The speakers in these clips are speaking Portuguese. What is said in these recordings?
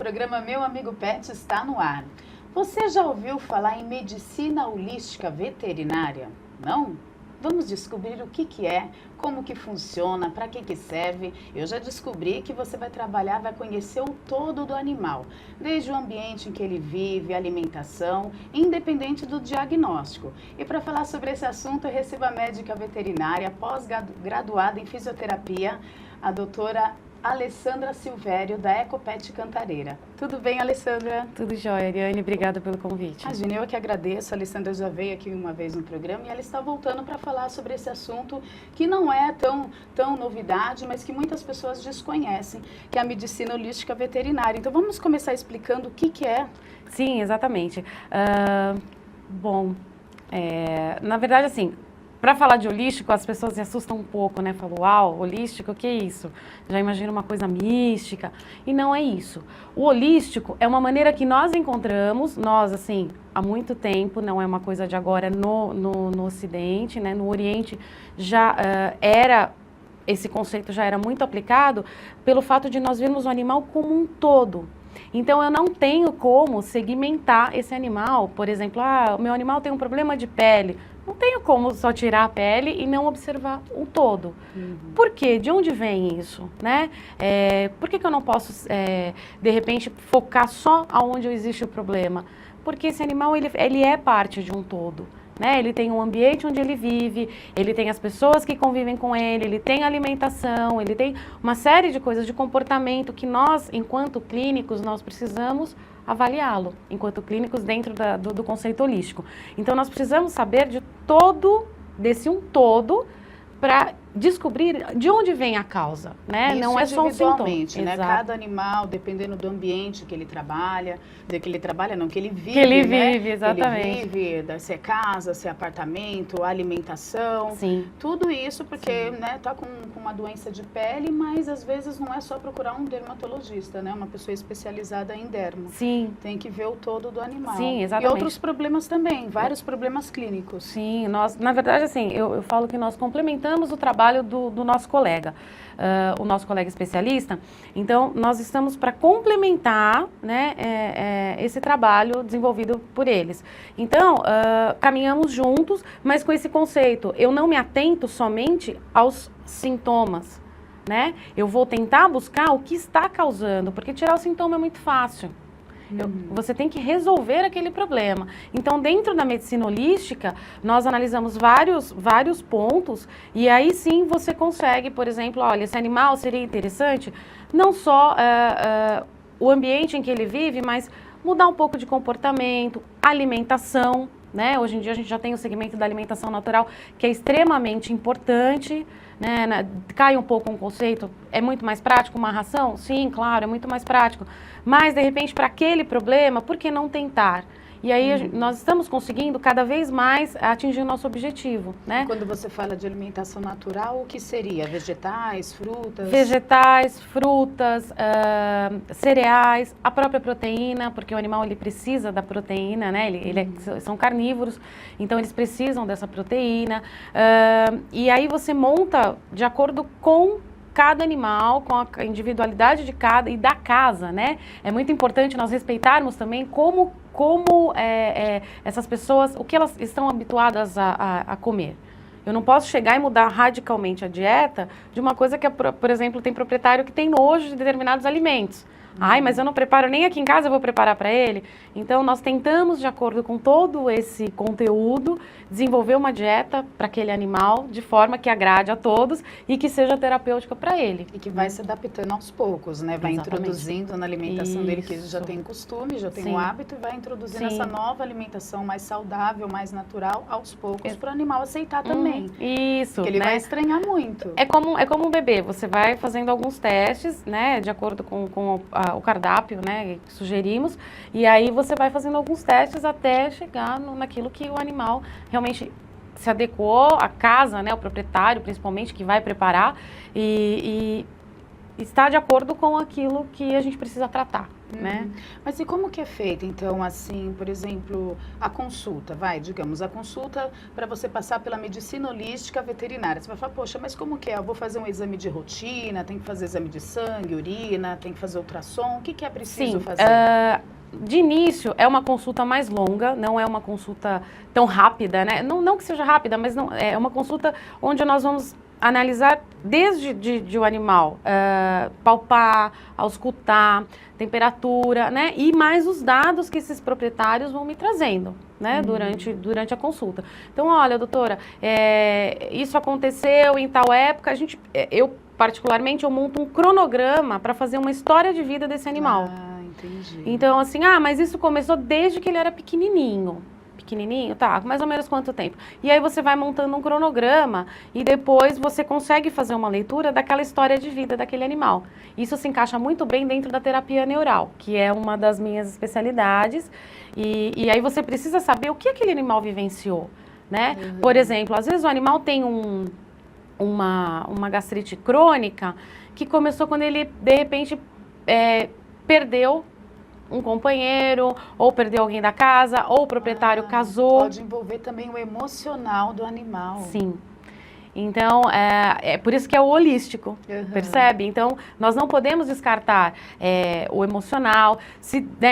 programa Meu Amigo Pet está no ar. Você já ouviu falar em medicina holística veterinária? Não? Vamos descobrir o que é, como que funciona, para que serve. Eu já descobri que você vai trabalhar, vai conhecer o todo do animal, desde o ambiente em que ele vive, alimentação, independente do diagnóstico. E para falar sobre esse assunto, eu recebo a médica veterinária, pós-graduada em fisioterapia, a doutora Alessandra Silvério, da Ecopet Cantareira. Tudo bem, Alessandra? Tudo jóia, Ariane. Obrigada pelo convite. Imagina, eu que agradeço. A Alessandra já veio aqui uma vez no programa e ela está voltando para falar sobre esse assunto que não é tão novidade, mas que muitas pessoas desconhecem, que é a medicina holística veterinária. Então, vamos começar explicando o que é. Sim, exatamente. Na verdade, assim, para falar de holístico, as pessoas se assustam um pouco, né? Falam, uau, holístico, o que é isso? Já imagina uma coisa mística. E não é isso. O holístico é uma maneira que nós encontramos, nós, assim, há muito tempo, não é uma coisa de agora no Ocidente, né? No Oriente já esse conceito já era muito aplicado pelo fato de nós vermos o animal como um todo. Então, eu não tenho como segmentar esse animal. Por exemplo, o meu animal tem um problema de pele. Não tenho como só tirar a pele e não observar o todo. Por quê? De onde vem isso? Né? Por que eu não posso, de repente, focar só aonde existe o problema? Porque esse animal, ele é parte de um todo. Né? Ele tem um ambiente onde ele vive, ele tem as pessoas que convivem com ele tem alimentação, ele tem uma série de coisas de comportamento que nós, enquanto clínicos, nós precisamos avaliá-lo, enquanto clínicos dentro do conceito holístico. Então, nós precisamos saber desse um todo para descobrir de onde vem a causa, né? Isso não é só um sintoma, né? Exato. Cada animal, dependendo do ambiente que ele trabalha, que ele vive, que ele né? vive, exatamente. Ele vive, se é casa, se é apartamento, alimentação, Sim. tudo isso porque, né, tá com uma doença de pele, mas às vezes não é só procurar um dermatologista, né? Uma pessoa especializada em dermo. Sim. Tem que ver o todo do animal. Sim, exatamente. E outros problemas também, vários problemas clínicos. Sim, na verdade, assim, eu falo que nós complementamos o trabalho do nosso colega, o nosso colega especialista. Então, nós estamos para complementar, né, esse trabalho desenvolvido por eles. Então, caminhamos juntos, mas com esse conceito, eu não me atento somente aos sintomas, né? Eu vou tentar buscar o que está causando, porque tirar o sintoma é muito fácil. Você tem que resolver aquele problema. Então, dentro da medicina holística, nós analisamos vários pontos e aí sim você consegue, por exemplo, olha, esse animal seria interessante não só o ambiente em que ele vive, mas mudar um pouco de comportamento, alimentação, né? Hoje em dia a gente já tem o segmento da alimentação natural, que é extremamente importante, né? Cai um pouco um conceito, é muito mais prático uma ração? Sim, claro, é muito mais prático. Mas, de repente, para aquele problema, por que não tentar? E aí nós estamos conseguindo cada vez mais atingir o nosso objetivo, né? E quando você fala de alimentação natural, o que seria? Vegetais, frutas? Vegetais, frutas, cereais, a própria proteína, porque o animal ele precisa da proteína, né? São carnívoros, então eles precisam dessa proteína. E aí você monta de acordo com cada animal, com a individualidade de cada e da casa, né? É muito importante nós respeitarmos também como essas pessoas, o que elas estão habituadas a comer. Eu não posso chegar e mudar radicalmente a dieta de uma coisa que, por exemplo, tem proprietário que tem nojo de determinados alimentos. Ai, mas eu não preparo nem aqui em casa, eu vou preparar para ele. Então, nós tentamos, de acordo com todo esse conteúdo, desenvolver uma dieta para aquele animal de forma que agrade a todos e que seja terapêutica para ele. E que vai se adaptando aos poucos, né? Vai Exatamente. Introduzindo na alimentação dele, que ele já tem costume, já tem o hábito, e vai introduzindo essa nova alimentação mais saudável, mais natural, aos poucos, para o animal aceitar também. Isso, porque ele vai estranhar muito. É como um bebê, você vai fazendo alguns testes, né? De acordo com o cardápio, né, que sugerimos, e aí você vai fazendo alguns testes até chegar naquilo que o animal realmente se adequou, a casa, né, o proprietário principalmente, que vai preparar, e está de acordo com aquilo que a gente precisa tratar, né? Mas e como que é feita, então, assim, por exemplo, a consulta, digamos, a consulta para você passar pela medicina holística veterinária. Você vai falar, poxa, mas como que é? Eu vou fazer um exame de rotina, tem que fazer exame de sangue, urina, tem que fazer ultrassom, o que é preciso fazer? De início, é uma consulta mais longa, não é uma consulta tão rápida, né? Não que seja rápida, mas não, é uma consulta onde nós vamos analisar desde o animal, palpar, auscultar, temperatura, né? E mais os dados que esses proprietários vão me trazendo, né? Durante a consulta. Então, olha, doutora, isso aconteceu em tal época, eu particularmente, eu monto um cronograma para fazer uma história de vida desse animal. Entendi. Então, assim, mas isso começou desde que ele era pequenininho. Pequenininho, tá, mais ou menos quanto tempo? E aí você vai montando um cronograma e depois você consegue fazer uma leitura daquela história de vida daquele animal. Isso se encaixa muito bem dentro da terapia neural, que é uma das minhas especialidades. E aí você precisa saber o que aquele animal vivenciou, né? Por exemplo, às vezes o animal tem uma gastrite crônica que começou quando ele, de repente, perdeu um companheiro, ou perdeu alguém da casa, ou o proprietário casou. Pode envolver também o emocional do animal. Sim. Então, é por isso que é o holístico, percebe? Então, nós não podemos descartar o emocional,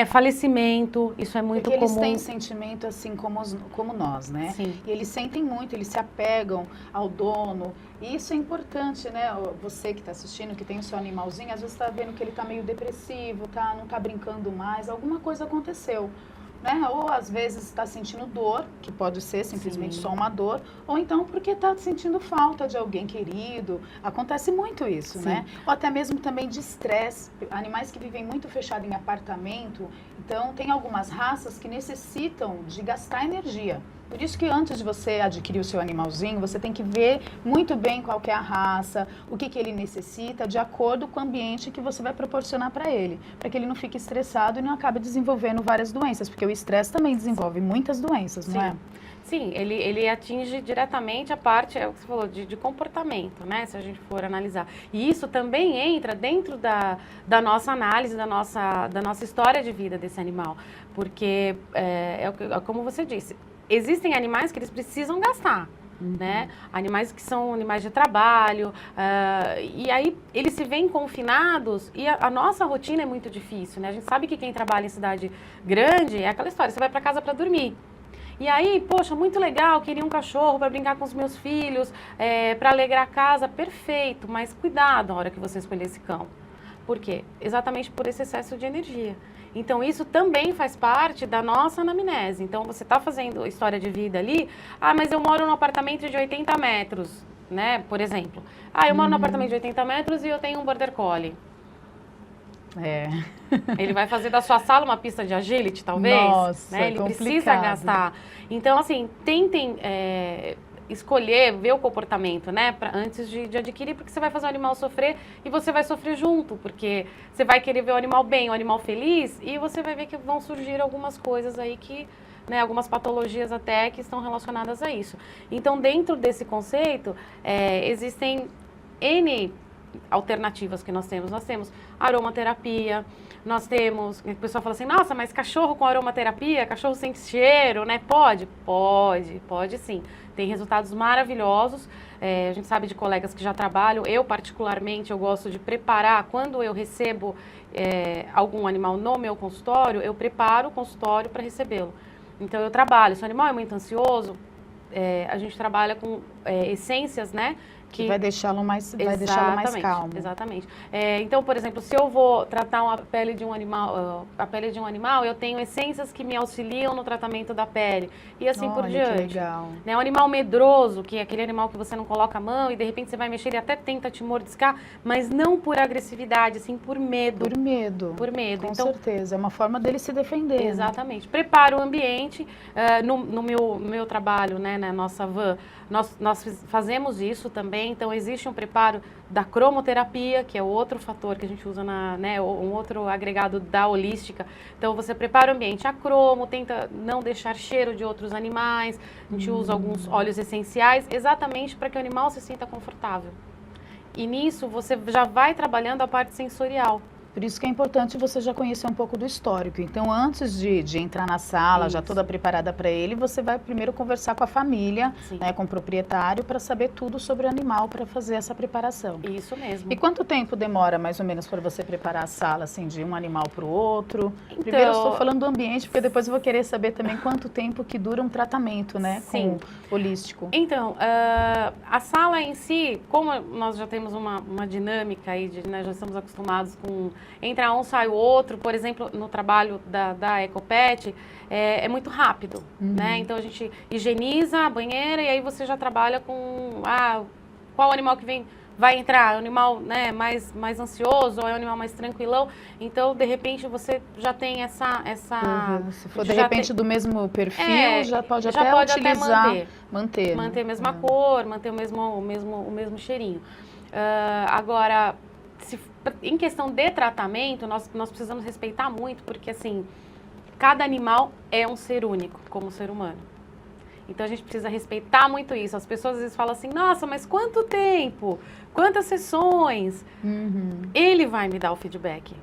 falecimento, isso é muito comum. Porque eles têm sentimento assim como nós, né? Sim. E eles sentem muito, eles se apegam ao dono. E isso é importante, né? Você que está assistindo, que tem o seu animalzinho, às vezes está vendo que ele está meio depressivo, não está brincando mais, alguma coisa aconteceu. Né? Ou às vezes está sentindo dor, que pode ser simplesmente só uma dor, ou então porque está sentindo falta de alguém querido. Acontece muito isso, né? Ou até mesmo também de estresse. Animais que vivem muito fechados em apartamento, então tem algumas raças que necessitam de gastar energia. Por isso que antes de você adquirir o seu animalzinho, você tem que ver muito bem qual que é a raça, o que ele necessita, de acordo com o ambiente que você vai proporcionar para ele, para que ele não fique estressado e não acabe desenvolvendo várias doenças, porque o estresse também desenvolve muitas doenças, não é? Sim, ele atinge diretamente a parte, é o que você falou, de comportamento, né? Se a gente for analisar. E isso também entra dentro da nossa análise, da nossa história de vida desse animal. Porque, como você disse, existem animais que eles precisam gastar, né? Animais que são animais de trabalho, e aí eles se veem confinados e a nossa rotina é muito difícil, né? A gente sabe que quem trabalha em cidade grande é aquela história, você vai para casa para dormir. E aí, poxa, muito legal, queria um cachorro para brincar com os meus filhos, para alegrar a casa, perfeito, mas cuidado na hora que você escolher esse cão. Por quê? Exatamente por esse excesso de energia. Então, isso também faz parte da nossa anamnese. Então, você está fazendo história de vida ali, mas eu moro num apartamento de 80 metros, né, por exemplo. Eu moro num apartamento de 80 metros e eu tenho um Border Collie. Ele vai fazer da sua sala uma pista de agility, talvez? Nossa, né? Ele precisa gastar. Então, assim, tentem escolher, ver o comportamento, né? Antes de adquirir, porque você vai fazer o animal sofrer e você vai sofrer junto, porque você vai querer ver o animal bem, o animal feliz, e você vai ver que vão surgir algumas coisas aí que, né, algumas patologias até que estão relacionadas a isso. Então, dentro desse conceito, existem N alternativas que nós temos. Nós temos aromaterapia, nós temos... O pessoal fala assim, nossa, mas cachorro com aromaterapia, cachorro sem cheiro, né? Pode? Pode sim. Tem resultados maravilhosos. A gente sabe de colegas que já trabalham. Eu, particularmente, eu gosto de preparar, quando eu recebo algum animal no meu consultório, eu preparo o consultório para recebê-lo. Então, eu trabalho. Se o animal é muito ansioso, a gente trabalha com essências, né? Que vai deixá-lo mais calmo. Exatamente. Então, por exemplo, se eu vou tratar a pele de um animal, eu tenho essências que me auxiliam no tratamento da pele. E assim por diante. Que legal. Né, um animal medroso, que é aquele animal que você não coloca a mão e de repente você vai mexer, ele até tenta te mordiscar, mas não por agressividade, sim por medo. Por medo. Por medo. Com então, certeza. É uma forma dele se defender. Exatamente. Né? Prepara o ambiente. No meu trabalho, né, na nossa van, nós fazemos isso também. Então, existe um preparo da cromoterapia, que é outro fator que a gente usa, um outro agregado da holística. Então, você prepara o ambiente a cromo, tenta não deixar cheiro de outros animais, a gente usa alguns óleos essenciais, exatamente para que o animal se sinta confortável. E nisso você já vai trabalhando a parte sensorial. Por isso que é importante você já conhecer um pouco do histórico. Então, antes de entrar na sala, já toda preparada para ele, você vai primeiro conversar com a família, né, com o proprietário, para saber tudo sobre o animal, para fazer essa preparação. Isso mesmo. E quanto tempo demora, mais ou menos, para você preparar a sala, assim, de um animal para o outro? Então, primeiro eu estou falando do ambiente, porque depois eu vou querer saber também quanto tempo que dura um tratamento, né, sim, com holístico. Então, a sala em si, como nós já temos uma dinâmica aí, né, já estamos acostumados com entra um, sai o outro, por exemplo, no trabalho da Ecopet, é muito rápido, né? Então a gente higieniza a banheira e aí você já trabalha com qual animal que vai entrar, é um animal, né, mais ansioso ou é um animal mais tranquilão. Então, de repente, você já tem essa se for, de repente, do mesmo perfil, já pode até utilizar, manter a mesma cor, manter o mesmo cheirinho. Agora, em questão de tratamento, nós precisamos respeitar muito, porque, assim, cada animal é um ser único, como ser humano. Então, a gente precisa respeitar muito isso. As pessoas, às vezes, falam assim, nossa, mas quanto tempo? Quantas sessões? Ele vai me dar o feedback.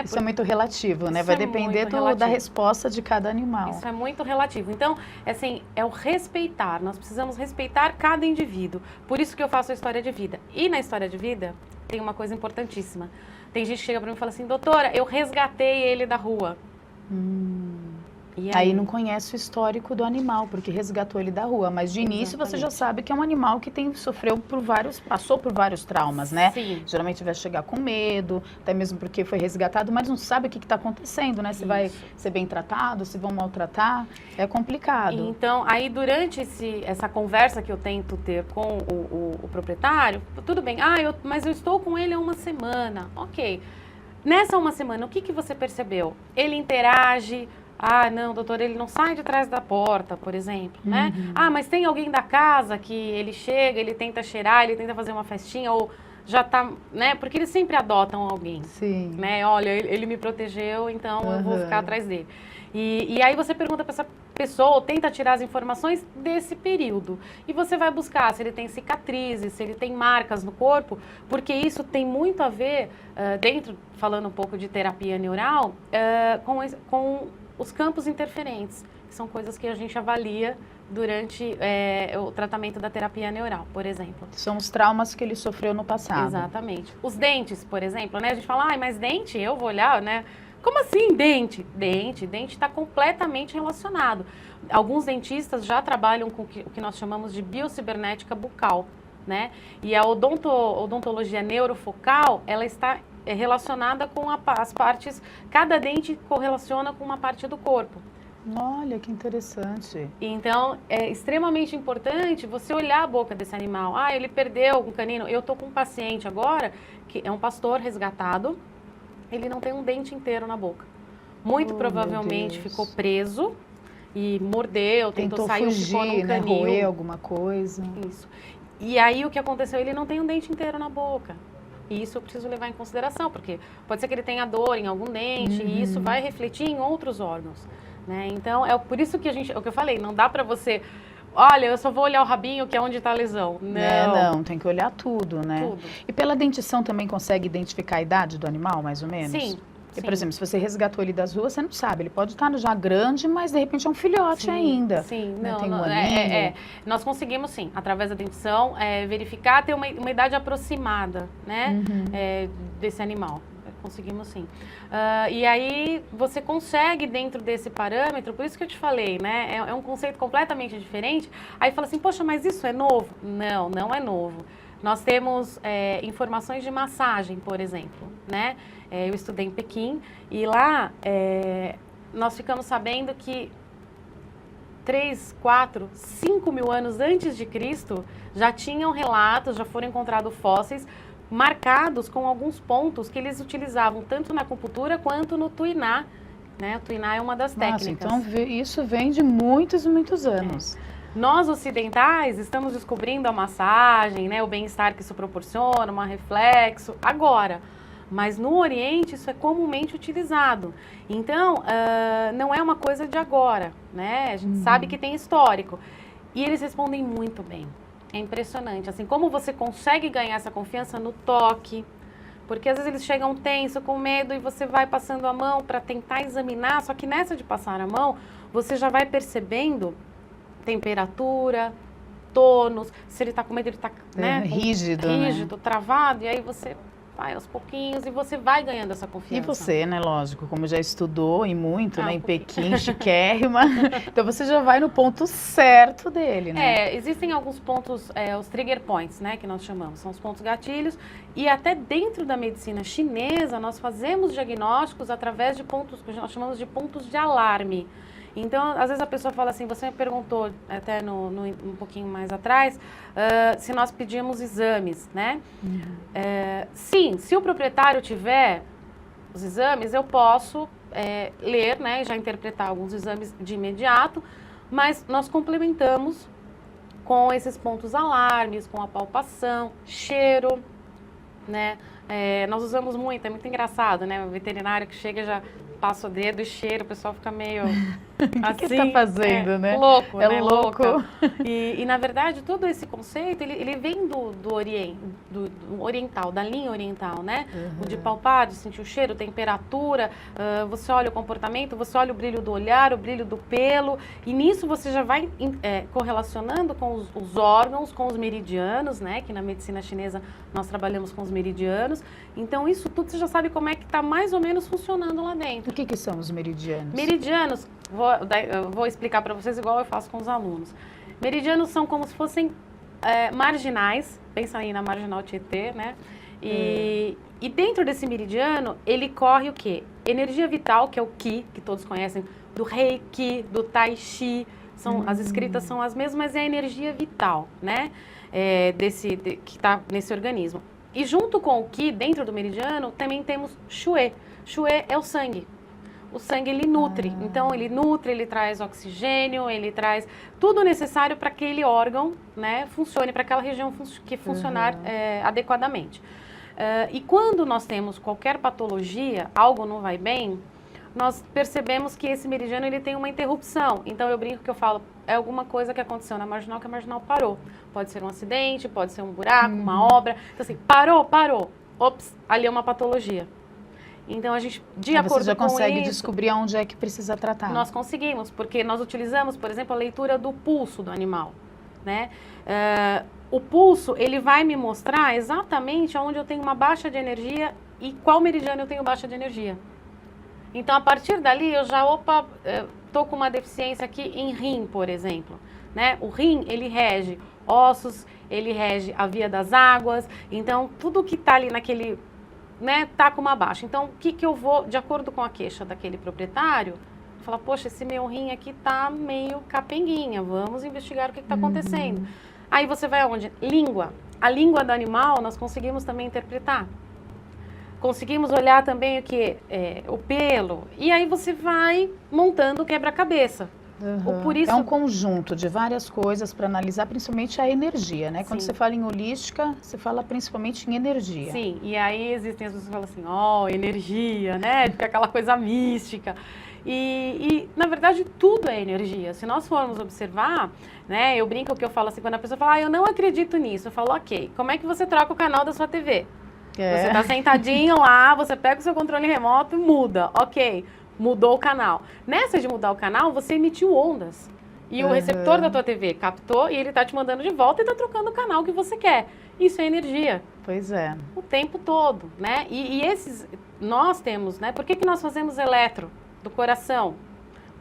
Isso é muito relativo, né? Vai depender da resposta de cada animal. Isso é muito relativo. Então, assim, é o respeitar. Nós precisamos respeitar cada indivíduo. Por isso que eu faço a história de vida. E na história de vida, tem uma coisa importantíssima. Tem gente que chega para mim e fala assim, doutora, eu resgatei ele da rua. E aí não conhece o histórico do animal, porque resgatou ele da rua. Mas de início você já sabe que é um animal que passou por vários traumas, né? Sim. Geralmente vai chegar com medo, até mesmo porque foi resgatado, mas não sabe o que está acontecendo, né? Se vai ser bem tratado, se vão maltratar, é complicado. Então, aí durante essa conversa que eu tento ter com o proprietário, tudo bem, mas eu estou com ele há uma semana, ok. Nessa uma semana, o que você percebeu? Ele interage... não, doutor, ele não sai de trás da porta, por exemplo, né? Mas tem alguém da casa que ele chega, ele tenta cheirar, ele tenta fazer uma festinha, ou já tá, né? Porque eles sempre adotam alguém. Sim. Né? Olha, ele me protegeu, então eu vou ficar atrás dele. E aí você pergunta para essa pessoa, ou tenta tirar as informações desse período. E você vai buscar se ele tem cicatrizes, se ele tem marcas no corpo, porque isso tem muito a ver, falando um pouco de terapia neural, com os campos interferentes, que são coisas que a gente avalia durante o tratamento da terapia neural, por exemplo. São os traumas que ele sofreu no passado. Exatamente. Os dentes, por exemplo, né? A gente fala, mas dente, eu vou olhar, né? Como assim dente? Dente está completamente relacionado. Alguns dentistas já trabalham com o que nós chamamos de biocibernética bucal, né? E a odontologia neurofocal, ela está relacionada com as partes, cada dente correlaciona com uma parte do corpo. Olha, que interessante. Então, é extremamente importante você olhar a boca desse animal. Ele perdeu um canino. Eu tô com um paciente agora, que é um pastor resgatado, ele não tem um dente inteiro na boca. Muito provavelmente ficou preso e mordeu, tentou sair, fugir, ficou num canil. Roer alguma coisa. Isso. E aí, o que aconteceu? Ele não tem um dente inteiro na boca. E isso eu preciso levar em consideração, porque pode ser que ele tenha dor em algum dente e isso vai refletir em outros órgãos, né? Então, é por isso que o que eu falei, não dá pra você, olha, eu só vou olhar o rabinho, que é onde tá a lesão. Não, tem que olhar tudo, né? Tudo. E pela dentição também consegue identificar a idade do animal, mais ou menos? Sim. E, por exemplo, se você resgatou ele das ruas, você não sabe, ele pode estar já grande, mas de repente é um filhote ainda. Sim, né? Tem um nós conseguimos sim, através da dentição, verificar, ter uma idade aproximada, né, desse animal. Conseguimos sim. E aí você consegue dentro desse parâmetro, por isso que eu te falei, né, é um conceito completamente diferente. Aí fala assim, poxa, mas isso é novo? Não, não é novo. Nós temos informações de massagem, por exemplo, né? Eu estudei em Pequim e lá nós ficamos sabendo que 3, 4, 5 mil anos antes de Cristo já tinham relatos, já foram encontrados fósseis marcados com alguns pontos que eles utilizavam tanto na acupuntura quanto no tuiná. Né? O tuiná é uma das técnicas. Então isso vem de muitos e muitos anos. Nós ocidentais estamos descobrindo a massagem, né, o bem-estar que isso proporciona, um reflexo, agora. Mas no Oriente isso é comumente utilizado. Então, não é uma coisa de agora, né? A gente sabe que tem histórico. E eles respondem muito bem. É impressionante. Assim, como você consegue ganhar essa confiança no toque. Porque às vezes eles chegam tenso, com medo, e você vai passando a mão para tentar examinar. Só que nessa de passar a mão, você já vai percebendo temperatura, tônus, se ele está com medo, ele está rígido, rígido, travado, e aí você vai aos pouquinhos e você vai ganhando essa confiança. E você, né, lógico, como já estudou e muito, né, em Pequim, chiquérrima, então você já vai no ponto certo dele, né? Existem alguns pontos, os trigger points, né, que nós chamamos, são os pontos gatilhos, e até dentro da medicina chinesa, nós fazemos diagnósticos através de pontos, que nós chamamos de pontos de alarme. Então, às vezes a pessoa fala assim, você me perguntou até um pouquinho mais atrás, se nós pedimos exames, né? Uhum. Sim, se o proprietário tiver os exames, eu posso ler, né, e já interpretar alguns exames de imediato, mas nós complementamos com esses pontos alarmes, com a palpação, cheiro, né? Nós usamos muito, é muito engraçado, né? O veterinário que chega já passa o dedo e cheira, o pessoal fica meio o que está fazendo, né? Louco, né? Louco. E, na verdade, todo esse conceito, ele vem do oriental, da linha oriental, né? O de palpar, de sentir o cheiro, temperatura, você olha o comportamento, você olha o brilho do olhar, o brilho do pelo, e nisso você já vai correlacionando com os órgãos, com os meridianos, né? Que na medicina chinesa nós trabalhamos com os meridianos. Então, isso tudo você já sabe como é que está mais ou menos funcionando lá dentro. O que são os meridianos? Meridianos, eu vou explicar para vocês igual eu faço com os alunos. Meridianos são como se fossem marginais, pensa aí na marginal Tietê, né? E dentro desse meridiano, ele corre o quê? Energia vital, que é o Qi, que todos conhecem, do Reiki, do Tai Chi, as escritas são as mesmas, mas é a energia vital, né? Que está nesse organismo. E junto com o Qi, dentro do meridiano, também temos Xue. Xue é o sangue. O sangue, ele nutre. Então, ele nutre, ele traz oxigênio, ele traz tudo necessário para que aquele órgão, né, funcione, para aquela região funcionar adequadamente. E quando nós temos qualquer patologia, algo não vai bem, nós percebemos que esse meridiano ele tem uma interrupção. Então, eu brinco que eu falo, é alguma coisa que aconteceu na marginal, que a marginal parou. Pode ser um acidente, pode ser um buraco, uma obra. Então, assim, parou. Ops, ali é uma patologia. Então, a gente, de acordo com isso... Você já consegue descobrir onde é que precisa tratar. Nós conseguimos, porque nós utilizamos, por exemplo, a leitura do pulso do animal, né? O pulso, ele vai me mostrar exatamente onde eu tenho uma baixa de energia e qual meridiano eu tenho baixa de energia. Então, a partir dali, eu já, tô com uma deficiência aqui em rim, por exemplo, né? O rim, ele rege ossos, ele rege a via das águas, então, tudo que tá ali naquele... né, tá com uma baixa. Então, o que eu vou, de acordo com a queixa daquele proprietário, falar, poxa, esse meu rim aqui tá meio capenguinha, vamos investigar o que tá acontecendo. Aí você vai aonde? Língua. A língua do animal nós conseguimos também interpretar. Conseguimos olhar também o que? O pelo. E aí você vai montando o quebra-cabeça. Por isso... É um conjunto de várias coisas para analisar, principalmente a energia, né? Quando você fala em holística, você fala principalmente em energia. Sim, e aí existem as pessoas que falam assim, energia, né? Fica aquela coisa mística. E, na verdade, tudo é energia. Se nós formos observar, né? Eu brinco que eu falo assim, quando a pessoa fala, eu não acredito nisso. Eu falo, ok, como é que você troca o canal da sua TV? Você tá sentadinho lá, você pega o seu controle remoto e muda. Ok, mudou o canal. Nessa de mudar o canal, você emitiu ondas. E o receptor da tua TV captou e ele tá te mandando de volta e tá trocando o canal que você quer. Isso é energia. Pois é. O tempo todo, né? E esses, nós temos, né? Por que nós fazemos eletro do coração?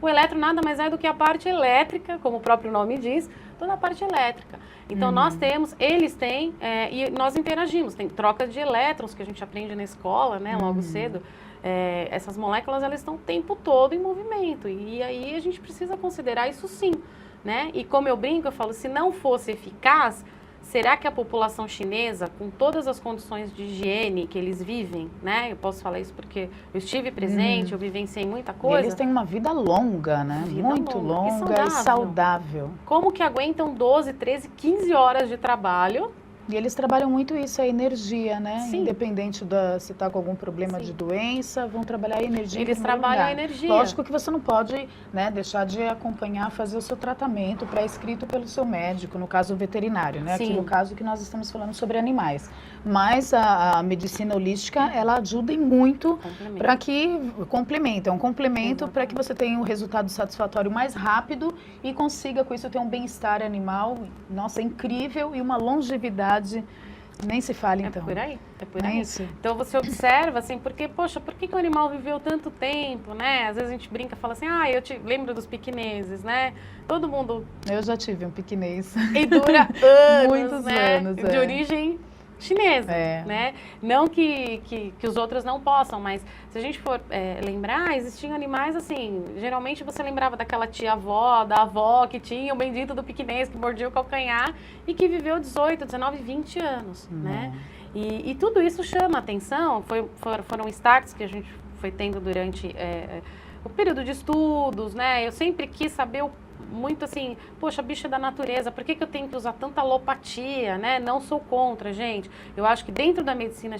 O eletro nada mais é do que a parte elétrica, como o próprio nome diz, toda a parte elétrica. Então, nós temos, eles têm, e nós interagimos. Tem troca de elétrons, que a gente aprende na escola, né? Logo cedo. Essas moléculas, elas estão o tempo todo em movimento. E aí, a gente precisa considerar isso sim, né? E como eu brinco, eu falo, se não fosse eficaz, será que a população chinesa, com todas as condições de higiene que eles vivem, né? Eu posso falar isso porque eu estive presente, eu vivenciei muita coisa. E eles têm uma vida longa, né? Muito longa e saudável. Como que aguentam 12, 13, 15 horas de trabalho, E eles trabalham muito isso, a energia, né? Sim. Independente se está com algum problema de doença, vão trabalhar a energia. Eles trabalham a energia. Lógico que você não pode, né, deixar de acompanhar, fazer o seu tratamento prescrito pelo seu médico, no caso o veterinário, né? Sim. Aqui no caso que nós estamos falando sobre animais. Mas a medicina holística, ela ajuda muito para que complementa, é um complemento para que você tenha um resultado satisfatório mais rápido e consiga com isso ter um bem-estar animal, nossa, incrível, e uma longevidade. Nem se fala, então. É por aí, é por aí. É isso. Então você observa, assim, porque, poxa, por que o animal viveu tanto tempo, né? Às vezes a gente brinca e fala assim, eu te lembro dos piquineses, né? Todo mundo... Eu já tive um piquinês. E dura anos, muitos né? anos, de origem chinesa, né? Não que os outros não possam, mas se a gente for lembrar, existiam animais assim, geralmente você lembrava daquela tia-avó, da avó que tinha o bendito do piquinês que mordia o calcanhar e que viveu 18, 19, 20 anos, né? E tudo isso chama atenção, foram starts que a gente foi tendo durante o período de estudos, né? Eu sempre quis saber muito assim, poxa, bicho é da natureza, por que eu tenho que usar tanta alopatia, né? Não sou contra, gente. Eu acho que dentro da medicina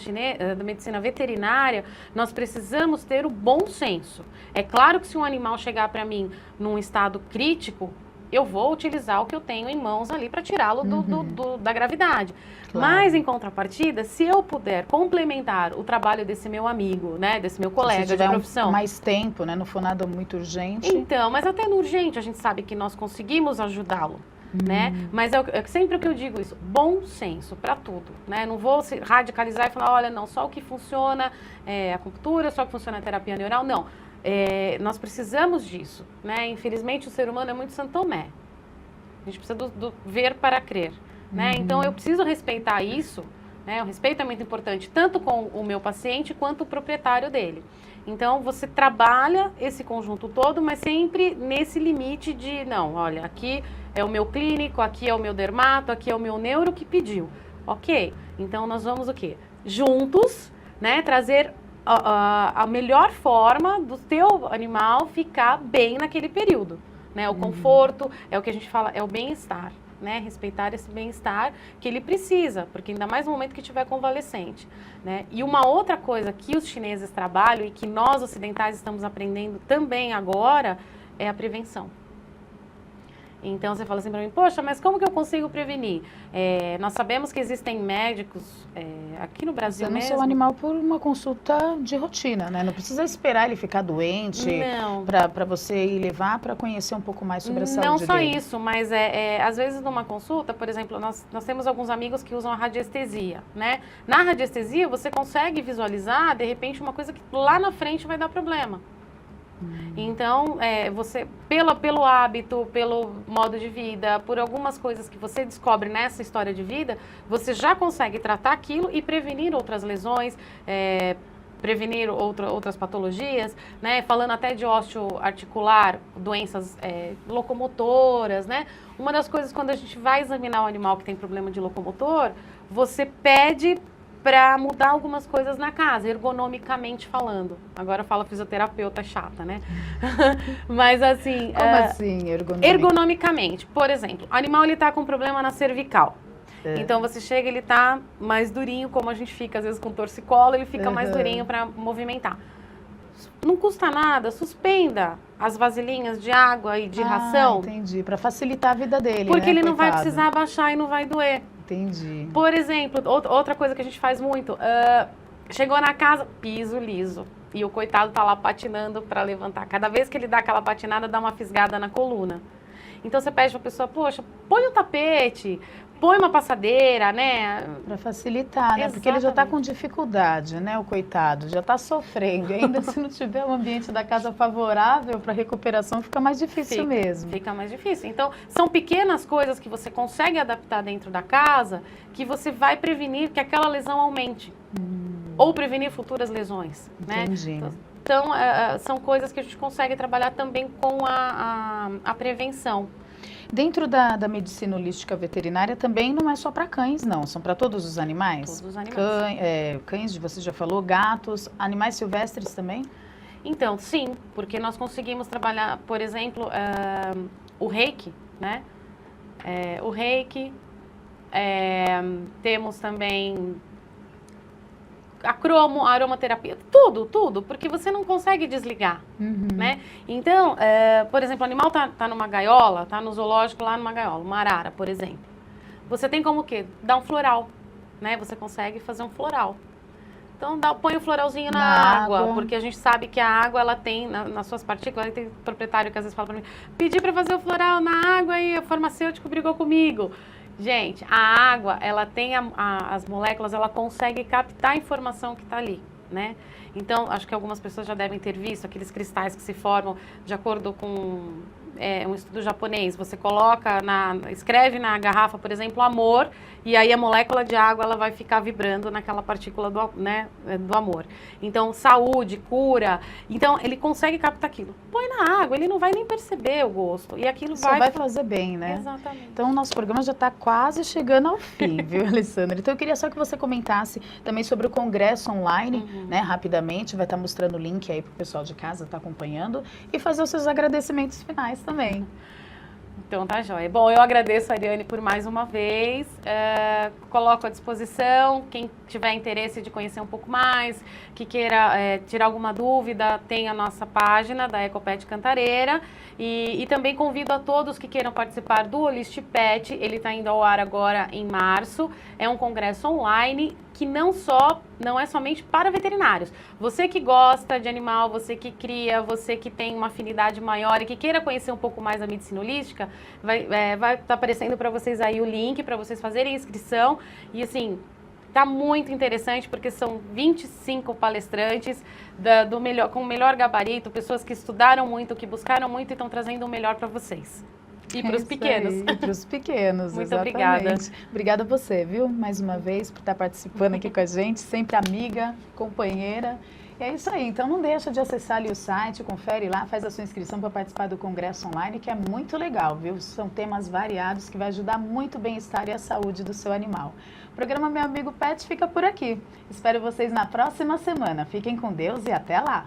da medicina veterinária, nós precisamos ter o bom senso. É claro que se um animal chegar para mim num estado crítico, eu vou utilizar o que eu tenho em mãos ali para tirá-lo da gravidade. Claro. Mas, em contrapartida, se eu puder complementar o trabalho desse meu amigo, né, desse meu colega de profissão... mais tempo, né, não for nada muito urgente. Então, mas até no urgente a gente sabe que nós conseguimos ajudá-lo. Né? Mas é sempre o que eu digo isso, bom senso para tudo, né? Não vou se radicalizar e falar, olha, não, só o que funciona é a acupuntura, só o que funciona é a terapia neural, não. Nós precisamos disso, né? Infelizmente o ser humano é muito Santo Tomé. A gente precisa do ver para crer, né? Então eu preciso respeitar isso, né? O respeito é muito importante, tanto com o meu paciente quanto o proprietário dele. Então você trabalha esse conjunto todo, mas sempre nesse limite de, não, olha, aqui é o meu clínico, aqui é o meu dermato, aqui é o meu neuro que pediu. Ok, então nós vamos o quê? Juntos, né, trazer a melhor forma do teu animal ficar bem naquele período, né? O conforto, é o que a gente fala, é o bem-estar, né? Respeitar esse bem-estar que ele precisa, porque ainda mais no momento que estiver convalescente, né? E uma outra coisa que os chineses trabalham e que nós ocidentais estamos aprendendo também agora é a prevenção. Então você fala assim para mim, poxa, mas como que eu consigo prevenir? Nós sabemos que existem médicos aqui no Brasil mesmo. Você não seu animal por uma consulta de rotina, né? Não precisa esperar ele ficar doente para você ir levar para conhecer um pouco mais sobre a saúde dele. Não só isso, mas às vezes numa consulta, por exemplo, nós temos alguns amigos que usam a radiestesia, né? Na radiestesia você consegue visualizar, de repente, uma coisa que lá na frente vai dar problema. Então, você, pelo hábito, pelo modo de vida, por algumas coisas que você descobre nessa história de vida, você já consegue tratar aquilo e prevenir outras lesões, prevenir outras patologias, né? Falando até de osteoarticular, doenças locomotoras, né? Uma das coisas, quando a gente vai examinar o animal que tem problema de locomotor, você pede para mudar algumas coisas na casa, ergonomicamente falando. Agora fala fisioterapeuta chata, né? Mas assim... Como assim, ergonomicamente? Por exemplo, o animal ele tá com problema na cervical. Então você chega, ele tá mais durinho, como a gente fica às vezes com torcicolo, ele fica mais durinho para movimentar. Não custa nada, suspenda as vasilhinhas de água e de ração. Entendi, para facilitar a vida dele, porque né, ele não vai precisar abaixar e não vai doer. Entendi. Por exemplo, outra coisa que a gente faz muito, chegou na casa, piso liso, e o coitado tá lá patinando para levantar. Cada vez que ele dá aquela patinada, dá uma fisgada na coluna. Então você pede pra pessoa, poxa, põe um tapete, põe uma passadeira, né? Para facilitar, né? Porque ele já está com dificuldade, né? O coitado já está sofrendo. E ainda se não tiver um ambiente da casa favorável para recuperação, fica mais difícil mesmo. Fica mais difícil. Então, são pequenas coisas que você consegue adaptar dentro da casa que você vai prevenir que aquela lesão aumente. Ou prevenir futuras lesões, Entendi. né? Então, são coisas que a gente consegue trabalhar também com a prevenção. Dentro da medicina holística veterinária também não é só para cães, não. São para todos os animais? Todos os animais. Cães, você já falou, gatos, animais silvestres também? Então, sim, porque nós conseguimos trabalhar, por exemplo, o reiki, né? O reiki, Temos também a aromaterapia, tudo, porque você não consegue desligar, né? Então, por exemplo, o animal tá numa gaiola, tá no zoológico lá numa gaiola, uma arara, por exemplo. Você tem como o quê? Dar um floral, né? Você consegue fazer um floral. Então, põe o floralzinho na água, porque a gente sabe que a água, ela tem, nas suas partículas, tem proprietário que às vezes fala pra mim, pedi pra fazer o floral na água e o farmacêutico brigou comigo. Gente, a água, ela tem as moléculas, ela consegue captar a informação que está ali, né? Então, acho que algumas pessoas já devem ter visto aqueles cristais que se formam de acordo com um estudo japonês. Você escreve na garrafa, por exemplo, amor, e aí a molécula de água ela vai ficar vibrando naquela partícula do amor. Então, saúde, cura. Então, ele consegue captar aquilo. Põe na água, ele não vai nem perceber o gosto. E aquilo só vai fazer bem, né? Exatamente. Então, o nosso programa já está quase chegando ao fim, viu, Alessandra? Então, eu queria só que você comentasse também sobre o congresso online, né, rapidamente. Vai estar mostrando o link aí para o pessoal de casa estar acompanhando e fazer os seus agradecimentos finais também. Então tá joia. Bom, eu agradeço a Ariane por mais uma vez, coloco à disposição, quem tiver interesse de conhecer um pouco mais, que queira tirar alguma dúvida, tem a nossa página da Ecopet Cantareira e também convido a todos que queiram participar do Holist Pet, ele está indo ao ar agora em março, é um congresso online que não é somente para veterinários. Você que gosta de animal, você que cria, você que tem uma afinidade maior e que queira conhecer um pouco mais da medicina holística, vai estar aparecendo para vocês aí o link para vocês fazerem inscrição. E assim, tá muito interessante porque são 25 palestrantes com o melhor gabarito, pessoas que estudaram muito, que buscaram muito e estão trazendo o melhor para vocês. E para os pequenos. E para os pequenos, muito exatamente. Obrigada. Obrigada a você, viu? Mais uma vez por estar participando aqui com a gente, sempre amiga, companheira. E é isso aí, então não deixa de acessar ali o site, confere lá, faz a sua inscrição para participar do congresso online, que é muito legal, viu? São temas variados que vai ajudar muito o bem-estar e a saúde do seu animal. O programa Meu Amigo Pet fica por aqui. Espero vocês na próxima semana. Fiquem com Deus e até lá!